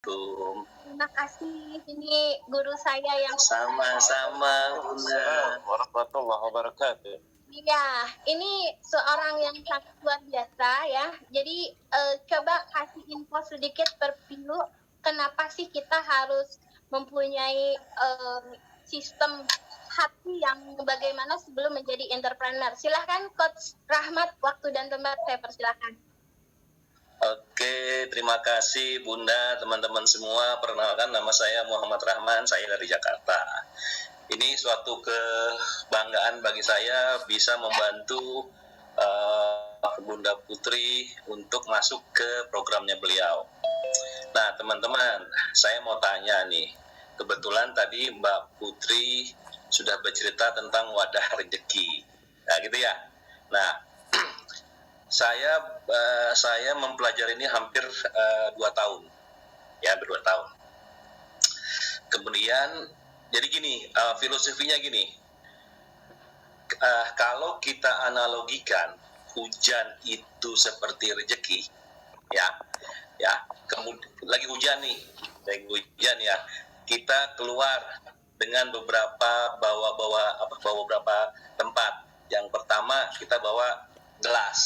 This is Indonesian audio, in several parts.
Terima kasih, ini guru saya yang Sama-sama, Bunda. Warahmatullahi wabarakatuh. Iya, ini seorang yang sangat luar biasa ya. Jadi coba kasih info sedikit berpilu, kenapa sih kita harus mempunyai sistem hati yang bagaimana sebelum menjadi entrepreneur. Silahkan Coach Rahmat, waktu dan tempat saya persilahkan. Oke, terima kasih Bunda, teman-teman semua. Perkenalkan, nama saya Muhammad Rahman, saya dari Jakarta. Ini suatu kebanggaan bagi saya bisa membantu Bunda Putri untuk masuk ke programnya beliau. Nah, teman-teman, saya mau tanya nih. Kebetulan tadi Mbak Putri sudah bercerita tentang wadah rezeki. Nah, gitu ya. Nah, saya mempelajari ini hampir 2 tahun. Ya, 2 tahun. Kemudian jadi gini, filosofinya gini, kalau kita analogikan hujan itu seperti rezeki, ya, kemudian lagi hujan ya, kita keluar dengan bawa beberapa tempat. Yang pertama kita bawa gelas,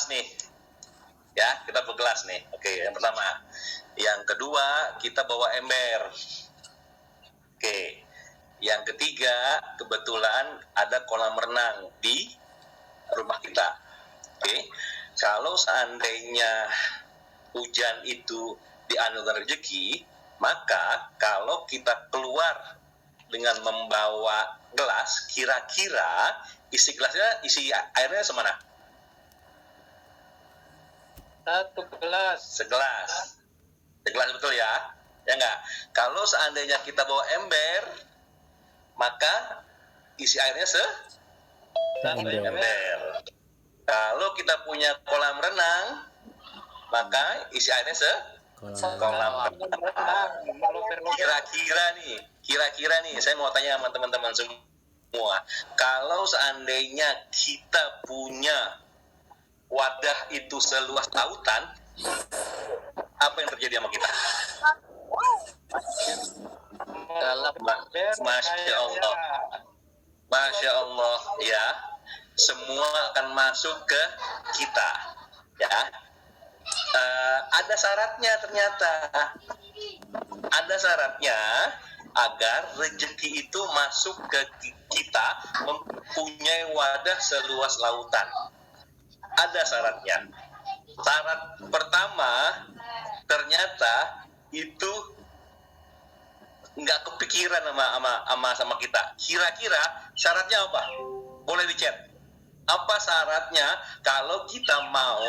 nih, ya, kita bawa gelas nih, oke, yang pertama. Yang kedua kita bawa ember. Oke, yang ketiga kebetulan ada kolam renang di rumah kita. Oke, kalau seandainya hujan itu dianugerahi rezeki, maka kalau kita keluar dengan membawa gelas, kira-kira isi airnya semana? Segelas, betul ya? Ya enggak? Kalau seandainya kita bawa ember, maka isi airnya ember. Kalau kita punya kolam renang, maka isi airnya kolam renang. Kira-kira nih, saya mau tanya sama teman-teman semua. Kalau seandainya kita punya wadah itu seluas lautan, apa yang terjadi sama kita? Masya Allah, ya, semua akan masuk ke kita, ya. Ada syaratnya ternyata, agar rezeki itu masuk ke kita, mempunyai wadah seluas lautan. Ada syaratnya. Syarat pertama, ternyata itu nggak kepikiran sama kita. Kira-kira syaratnya apa? Boleh dicet. Apa syaratnya kalau kita mau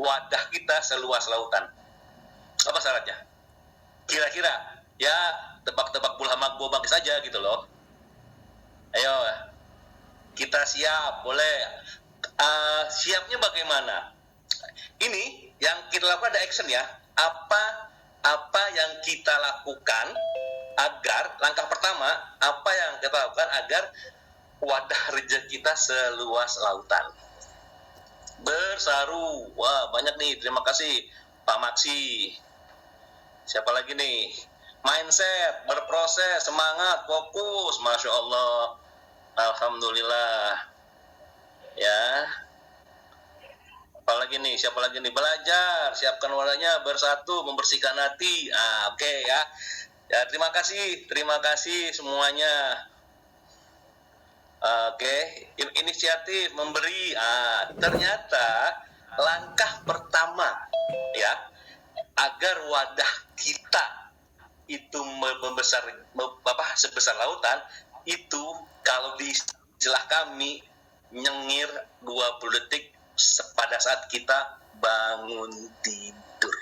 wadah kita seluas lautan? Apa syaratnya? Kira-kira, ya, tebak-tebak bulhamak bobak saja gitu loh. Ayo, kita siap, boleh. Siapnya bagaimana? Ini yang kita lakukan ada action ya. Apa yang kita lakukan agar, langkah pertama, apa yang kita lakukan agar wadah rezeki kita seluas lautan? Bersaru. Wah, banyak nih. Terima kasih Pak Maksi. Siapa lagi nih? Mindset, berproses, semangat, fokus. Masya Allah. Alhamdulillah. Ya. Apalagi nih, siapa lagi nih? Belajar, siapkan wadahnya, bersatu, membersihkan hati. Oke, ya. Ya, terima kasih semuanya. Oke, inisiatif memberi. Ternyata langkah pertama, ya, agar wadah kita itu membesar, sebesar lautan, itu kalau di istilah kami nyengir 20 detik pada saat kita bangun tidur.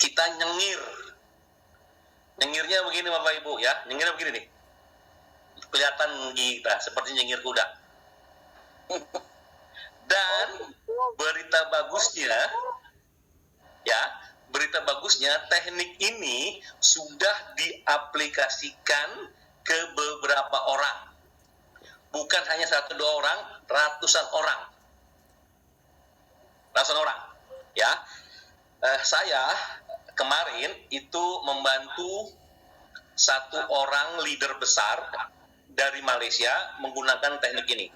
Kita nyengirnya begini Bapak Ibu, ya, nyengirnya begini nih, kelihatan kita seperti nyengir kuda. Dan berita bagusnya teknik ini sudah diaplikasikan ke beberapa orang, bukan hanya 1-2 orang, ratusan orang, ya. saya kemarin itu membantu satu orang leader besar dari Malaysia menggunakan teknik ini.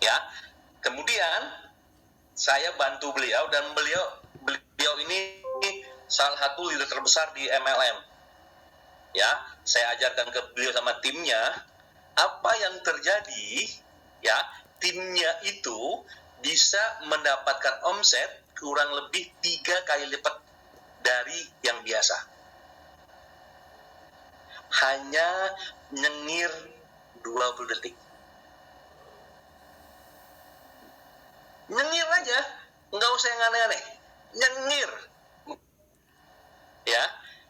Ya, kemudian saya bantu beliau dan beliau ini salah satu leader terbesar di MLM. Ya, saya ajarkan ke beliau sama timnya apa yang terjadi. Ya, timnya itu bisa mendapatkan omset kurang lebih 3 kali lipat dari yang biasa. Hanya nyengir 20 detik. Nyengir aja, nggak usah yang aneh-aneh. Nyengir. Ya,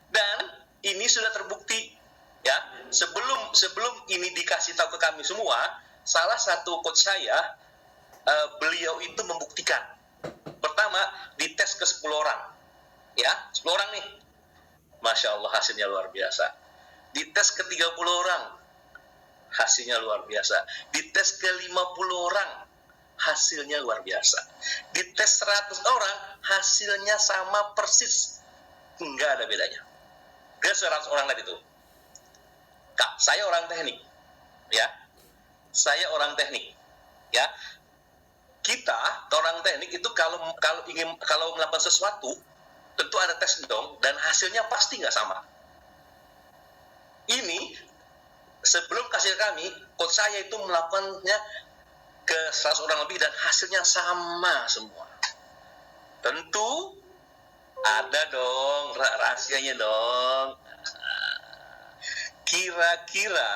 dan ini sudah terbukti. Ya, sebelum ini dikasih tahu ke kami semua, salah satu coach saya, beliau itu membuktikan. Pertama, dites ke 10 orang. Ya, 10 orang nih. Masya Allah, hasilnya luar biasa. Dites ke 30 orang, hasilnya luar biasa. Dites ke 50 orang, hasilnya luar biasa. Dites 100 orang, hasilnya sama persis. Nggak ada bedanya. Dia 100 orang tadi itu. Kak, saya orang teknik. Ya, saya orang teknik. Ya, kita orang teknik itu kalau melakukan sesuatu tentu ada tes dong, dan hasilnya pasti nggak sama. Ini sebelum kasih kami, coach saya itu melakukannya ke 100 orang lebih dan hasilnya sama semua. Tentu ada dong rahasianya dong. Kira-kira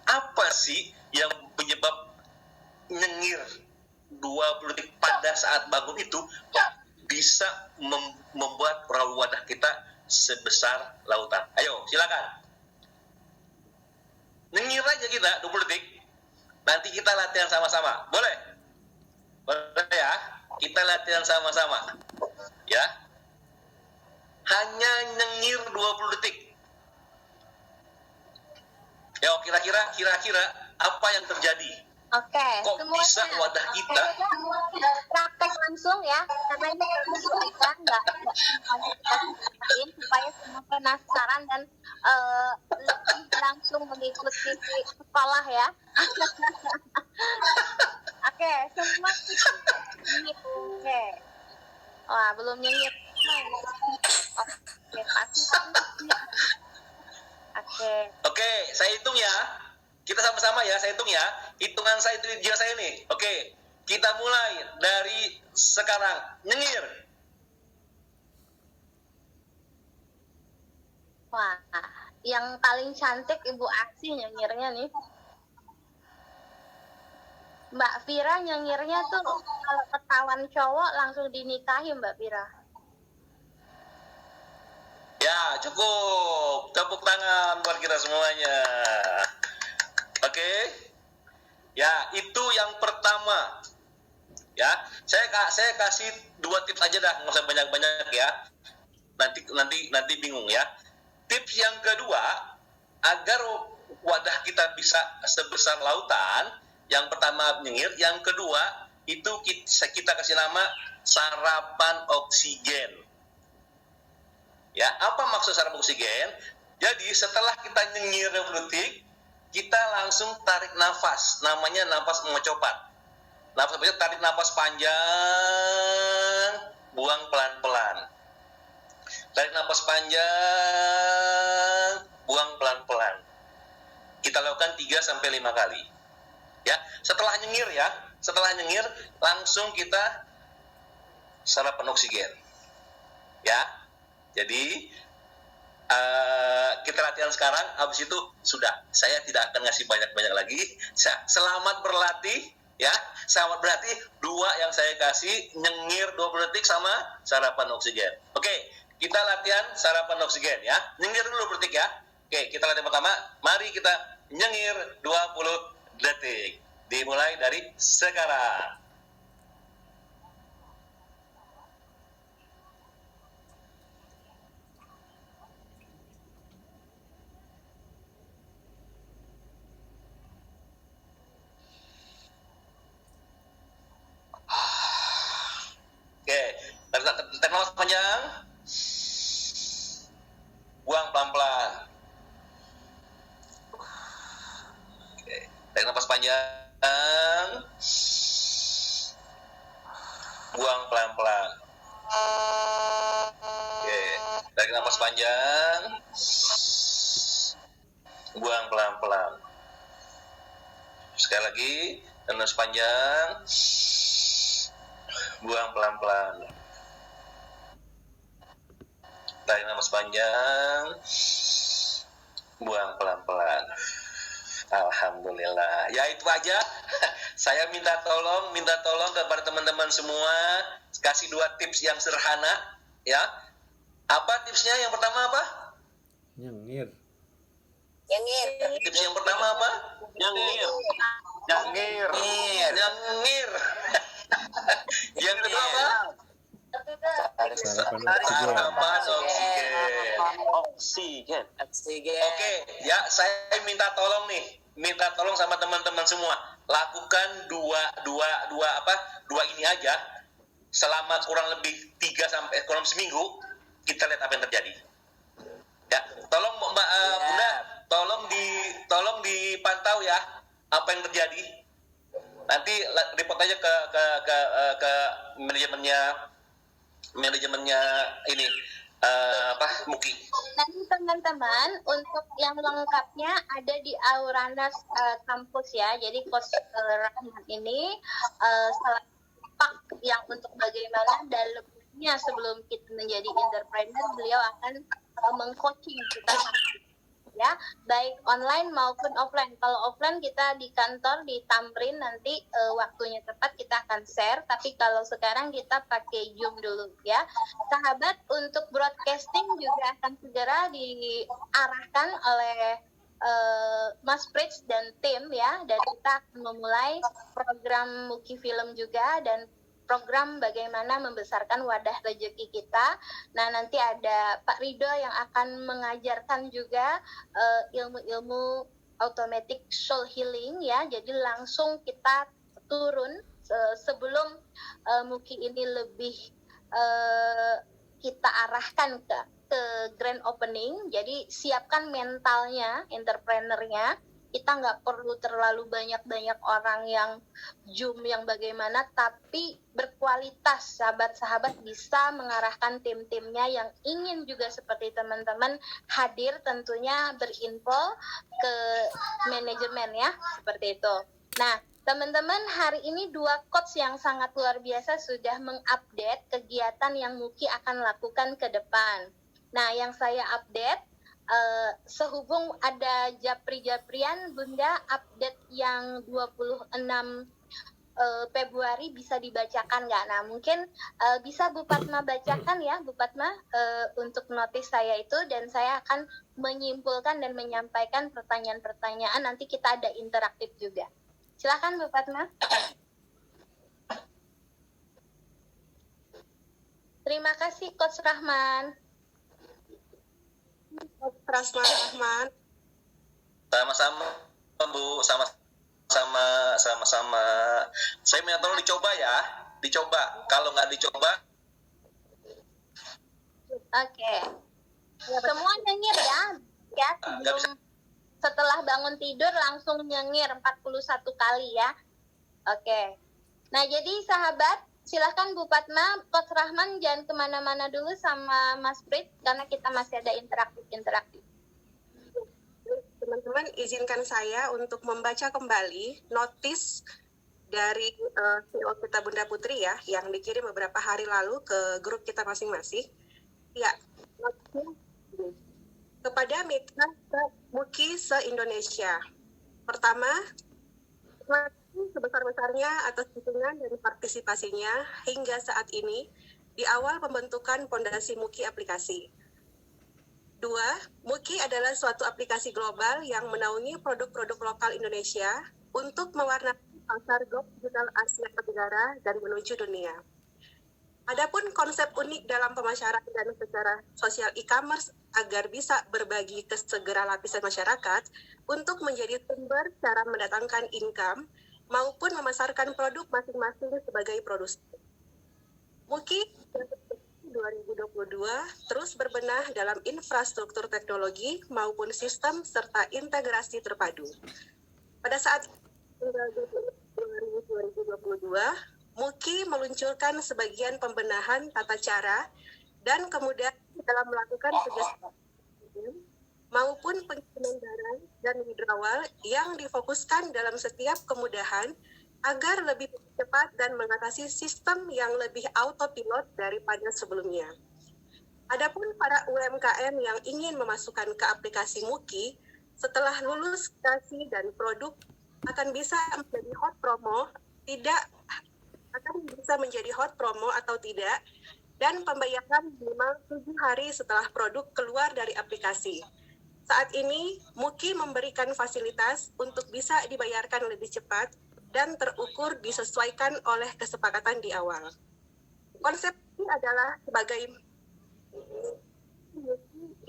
apa sih yang penyebab nyengir 20 detik pada saat bangun itu bisa membuat raut wadah kita sebesar lautan? Ayo, silakan. Nyengir aja kita 20 detik. Nanti kita latihan sama-sama. Boleh? Boleh ya? Kita latihan sama-sama. Ya. Hanya nyengir 20 detik. Ya, kira-kira apa yang terjadi? Oke, Kok semuanya bisa wadah kita? praktek langsung ya, karena ini kan nggak supaya semua penasaran dan lebih langsung mengikuti sekolah ya. Oke, semua nyengir. Oke, wah belum nyengir. Oke, pasti. Oke, saya hitung ya. Kita sama-sama ya, saya hitung ya. Hitungan saya itu dia saya nih. Oke, kita mulai dari sekarang. Nyengir. Wah, yang paling cantik Ibu Aksi nyengirnya nih. Mbak Vira nyengirnya tuh kalau ketahuan cowok langsung dinikahi Mbak Vira. Ya, cukup. Tepuk tangan buat kita semuanya. Oke. Ya, itu yang pertama. Ya, saya kasih 2 tips aja dah, nggak usah banyak-banyak ya. Nanti bingung ya. Tips yang kedua, agar wadah kita bisa sebesar lautan, yang pertama nyengir, yang kedua itu kita kasih nama sarapan oksigen. Ya, apa maksud sarapan oksigen? Jadi setelah kita nyengir 20 detik, kita langsung tarik nafas, namanya nafas mengocopat. Tarik nafas panjang, buang pelan-pelan. Tarik nafas panjang, buang pelan-pelan. Kita lakukan 3-5 kali. Ya, setelah nyengir langsung kita sarapan oksigen. Ya. Jadi kita latihan sekarang, habis itu sudah. Saya tidak akan ngasih banyak-banyak lagi. Selamat berlatih, ya. Selamat berlatih. 2 yang saya kasih, nyengir 20 detik sama sarapan oksigen. Oke, kita latihan sarapan oksigen ya. Nyengir dulu 20 detik ya. Oke, kita latihan pertama. Mari kita nyengir 20 detik. Dimulai dari sekarang. panjang, buang pelan-pelan. Oke, tarik nafas panjang, buang pelan-pelan. Oke, tarik nafas panjang, buang pelan-pelan. Sekali lagi, tarik nafas panjang, buang pelan-pelan. Tarik nafas panjang, buang pelan-pelan. Alhamdulillah. Ya itu aja. Saya minta tolong kepada teman-teman semua kasih 2 tips yang sederhana, ya. Apa tipsnya? Yang pertama apa? Nyengir. Tips yang pertama apa? Nyengir. Nyengir. Yang kedua apa? Sarapan Oksigen. Oksigen. Oke, ya saya minta tolong sama teman-teman semua, lakukan dua ini aja selama kurang lebih 3 sampai kurang seminggu, kita lihat apa yang terjadi. Ya, tolong Mbak Bunda, tolong dipantau ya apa yang terjadi. Nanti report aja ke manajemennya ini Muki. Nanti teman-teman untuk yang lengkapnya ada di Auranas kampus ya. Jadi Coach Rahman ini salah pak yang untuk bagaimana dalamnya sebelum kita menjadi entrepreneur, beliau akan mengcoaching kita ya, baik online maupun offline. Kalau offline kita di kantor di Tamrin, nanti waktunya tepat kita akan share, tapi kalau sekarang kita pakai Zoom dulu ya. Sahabat, untuk broadcasting juga akan segera diarahkan oleh Mas Pritz dan tim ya, dan kita akan memulai program Muki Film juga dan program bagaimana membesarkan wadah rezeki kita. Nah, nanti ada Pak Rido yang akan mengajarkan juga ilmu-ilmu automatic soul healing ya. Jadi langsung kita turun sebelum Muki ini lebih kita arahkan ke grand opening. Jadi siapkan mentalnya, entrepreneurnya. Kita nggak perlu terlalu banyak orang yang Zoom yang bagaimana, tapi berkualitas. Sahabat-sahabat bisa mengarahkan tim-timnya yang ingin juga seperti teman-teman hadir, tentunya berinfo ke manajemen ya, seperti itu. Nah, teman-teman, hari ini 2 coach yang sangat luar biasa sudah mengupdate kegiatan yang Muki akan lakukan ke depan. Nah, yang saya update, sehubung ada Japri-Japrian, Bunda update yang 26 Februari bisa dibacakan nggak? Nah, mungkin bisa Bu Fatma bacakan ya, Bu Fatma, untuk notis saya itu, dan saya akan menyimpulkan dan menyampaikan pertanyaan-pertanyaan, nanti kita ada interaktif juga. Silakan Bu Fatma. Terima kasih Coach Rahman. Rahman. Sama-sama Bu, sama-sama. Saya minta tolong dicoba ya, kalau nggak dicoba. Oke. Semua nyengir ya sebelum setelah bangun tidur langsung nyengir 41 kali ya. Oke. Nah, jadi sahabat, silahkan Bu Fatma, Coach Rahman jangan kemana-mana dulu sama Mas Prit, karena kita masih ada interaktif. Teman-teman, izinkan saya untuk membaca kembali notis dari CEO kita Bunda Putri ya, yang dikirim beberapa hari lalu ke grup kita masing-masing. Ya, notisnya kepada mitra Muki se-Indonesia. Pertama, sebesar-besarnya atas dukungan dan partisipasinya hingga saat ini di awal pembentukan fondasi Muki aplikasi. 2, Muki adalah suatu aplikasi global yang menaungi produk-produk lokal Indonesia untuk mewarnai pasar digital Asia Tenggara dan menuju dunia. Adapun konsep unik dalam pemasaran dan secara sosial e-commerce agar bisa berbagi ke segera lapisan masyarakat untuk menjadi sumber cara mendatangkan income maupun memasarkan produk masing-masing sebagai produsen. Muki 2022 terus berbenah dalam infrastruktur teknologi maupun sistem serta integrasi terpadu. Pada saat 2022, MUKI meluncurkan sebagian pembenahan tata cara dan kemudian dalam melakukan kerjasama maupun pengiriman barang dan withdrawal yang difokuskan dalam setiap kemudahan agar lebih cepat dan mengatasi sistem yang lebih autopilot daripada sebelumnya. Adapun para UMKM yang ingin memasukkan ke aplikasi MUKI setelah lulus kreasi dan produk akan bisa menjadi hot promo atau tidak, dan pembayaran minimal 7 hari setelah produk keluar dari aplikasi. Saat ini, MUKI memberikan fasilitas untuk bisa dibayarkan lebih cepat dan terukur disesuaikan oleh kesepakatan di awal. Konsep ini adalah sebagai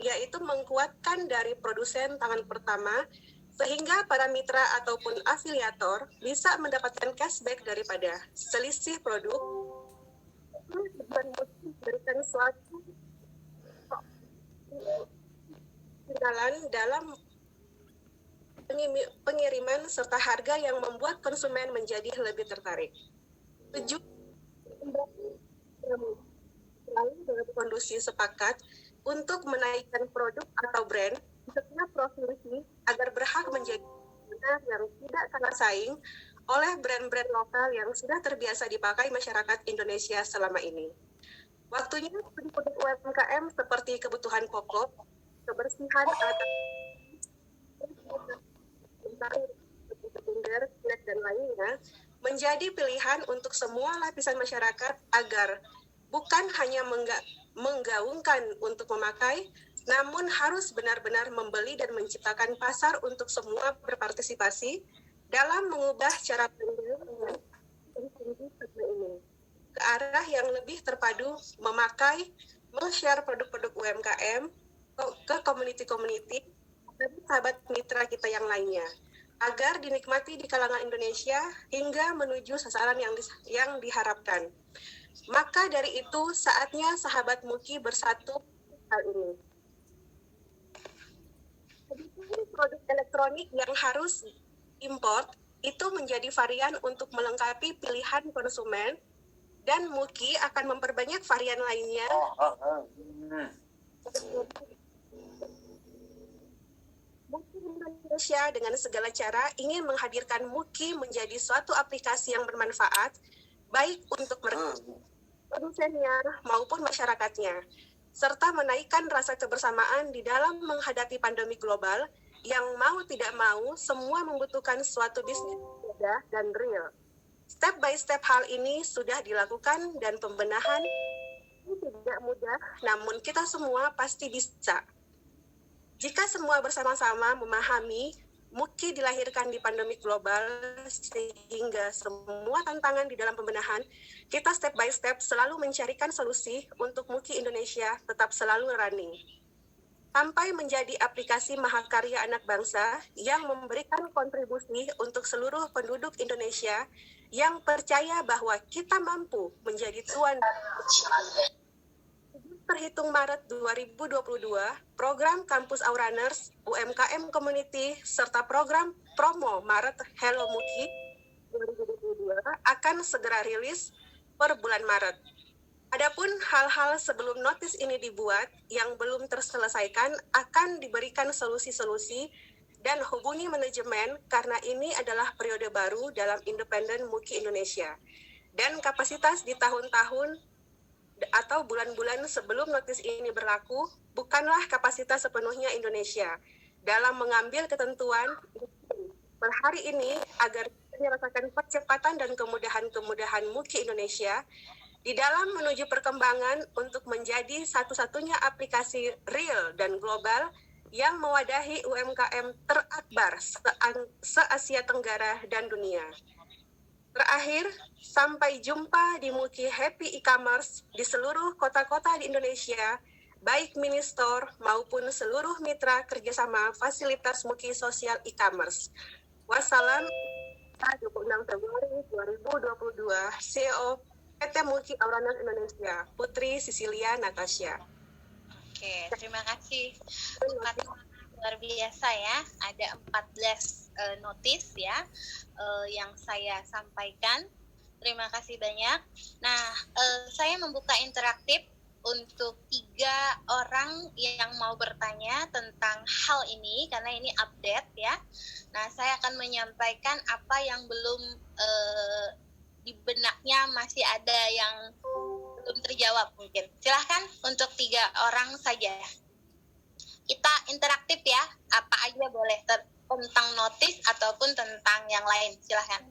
yaitu mengkuatkan dari produsen tangan pertama sehingga para mitra ataupun afiliator bisa mendapatkan cashback daripada selisih produk dan memberikan suatu ketinggalan dalam pengiriman serta harga yang membuat konsumen menjadi lebih tertarik. 7. Lalu dalam kondisi sepakat untuk menaikkan produk atau brand di setiap provinsi agar berhak menjadi benar yang tidak kalah saing oleh brand-brand lokal yang sudah terbiasa dipakai masyarakat Indonesia selama ini. Waktunya produk UMKM seperti kebutuhan pokok, kebersihan dan lainnya menjadi pilihan untuk semua lapisan masyarakat agar bukan hanya menggaungkan untuk memakai, namun harus benar-benar membeli dan menciptakan pasar untuk semua berpartisipasi dalam mengubah cara pandang ini ke arah yang lebih terpadu, memakai, men-share produk-produk UMKM ke community-community dan sahabat mitra kita yang lainnya, agar dinikmati di kalangan Indonesia hingga menuju sasaran yang diharapkan. Maka dari itu, saatnya sahabat MUKI bersatu hal ini. Produk elektronik yang harus import itu menjadi varian untuk melengkapi pilihan konsumen, dan MUKI akan memperbanyak varian lainnya. MUKI Indonesia dengan segala cara ingin menghadirkan MUKI menjadi suatu aplikasi yang bermanfaat, baik untuk produsennya maupun masyarakatnya, serta menaikkan rasa kebersamaan di dalam menghadapi pandemi global yang mau tidak mau semua membutuhkan suatu bisnis mudah dan real. Step by step hal ini sudah dilakukan dan pembenahan tidak mudah, namun kita semua pasti bisa. Jika semua bersama-sama memahami MUKI dilahirkan di pandemi global sehingga semua tantangan di dalam pembenahan, kita step by step selalu mencarikan solusi untuk MUKI Indonesia tetap selalu running. Sampai menjadi aplikasi mahakarya anak bangsa yang memberikan kontribusi untuk seluruh penduduk Indonesia yang percaya bahwa kita mampu menjadi tuan. Terhitung Maret 2022, program Kampus Auraners, UMKM Community, serta program Promo Maret Hello MUKI 2022 akan segera rilis per bulan Maret. Adapun hal-hal sebelum notis ini dibuat yang belum terselesaikan akan diberikan solusi-solusi dan hubungi manajemen karena ini adalah periode baru dalam independen MUKI Indonesia. Dan kapasitas di tahun-tahun atau bulan-bulan sebelum notis ini berlaku bukanlah kapasitas sepenuhnya Indonesia dalam mengambil ketentuan per hari ini agar dirasakan percepatan dan kemudahan-kemudahan MUKI Indonesia di dalam menuju perkembangan untuk menjadi satu-satunya aplikasi real dan global yang mewadahi UMKM terakbar se-Asia Tenggara dan dunia. Terakhir, sampai jumpa di MUKI Happy E-Commerce di seluruh kota-kota di Indonesia, baik mini store maupun seluruh mitra kerjasama fasilitas MUKI Sosial E-Commerce. Wassalam, 26 Februari 2022, CEO PT Mulki Awareness Indonesia, Putri Sisilia Natasha. Oke, terima kasih. Luar biasa ya, ada 14 notis ya yang saya sampaikan. Terima kasih banyak. Nah, saya membuka interaktif untuk 3 orang yang mau bertanya tentang hal ini karena ini update ya. Nah, saya akan menyampaikan apa yang belum di benaknya masih ada yang belum terjawab mungkin. Silahkan untuk 3 orang saja. Kita interaktif ya, apa aja boleh tentang notis ataupun tentang yang lain. Silahkan.